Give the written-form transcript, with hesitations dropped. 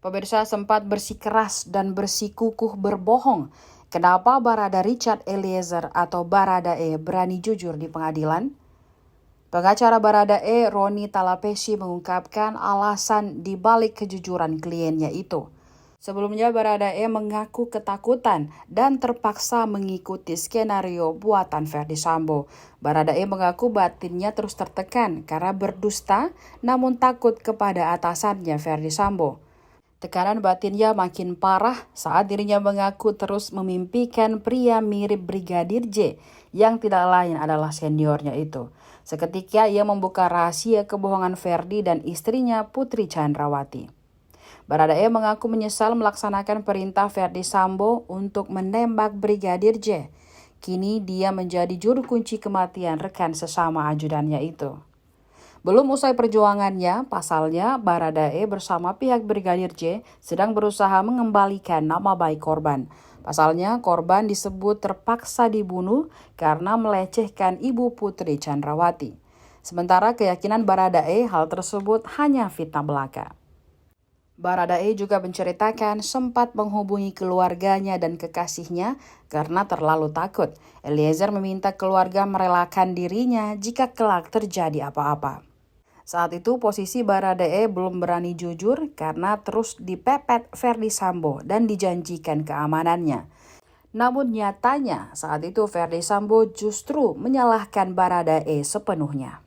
Pemirsa sempat bersikeras dan bersikukuh berbohong. Kenapa Barada Richard Eliezer atau Baradae berani jujur di pengadilan? Pengacara Baradae, Roni Talapesi, mengungkapkan alasan di balik kejujuran kliennya itu. Sebelumnya Baradae mengaku ketakutan dan terpaksa mengikuti skenario buatan Ferdy Sambo. Baradae mengaku batinnya terus tertekan karena berdusta namun takut kepada atasannya Ferdy Sambo. Tekanan batinnya makin parah saat dirinya mengaku terus memimpikan pria mirip Brigadir J yang tidak lain adalah seniornya itu. Seketika ia membuka rahasia kebohongan Ferdy dan istrinya Putri Chandrawati. Baradae mengaku menyesal melaksanakan perintah Ferdy Sambo untuk menembak Brigadir J. Kini dia menjadi juru kunci kematian rekan sesama ajudannya itu. Belum usai perjuangannya, pasalnya Baradae bersama pihak Brigadir J sedang berusaha mengembalikan nama baik korban. Pasalnya korban disebut terpaksa dibunuh karena melecehkan ibu Putri Chandrawati. Sementara keyakinan Baradae hal tersebut hanya fitnah belaka. Baradae juga menceritakan sempat menghubungi keluarganya dan kekasihnya karena terlalu takut. Eliezer meminta keluarga merelakan dirinya jika kelak terjadi apa-apa. Saat itu posisi Baradae belum berani jujur karena terus dipepet Ferdy Sambo dan dijanjikan keamanannya. Namun nyatanya saat itu Ferdy Sambo justru menyalahkan Baradae sepenuhnya.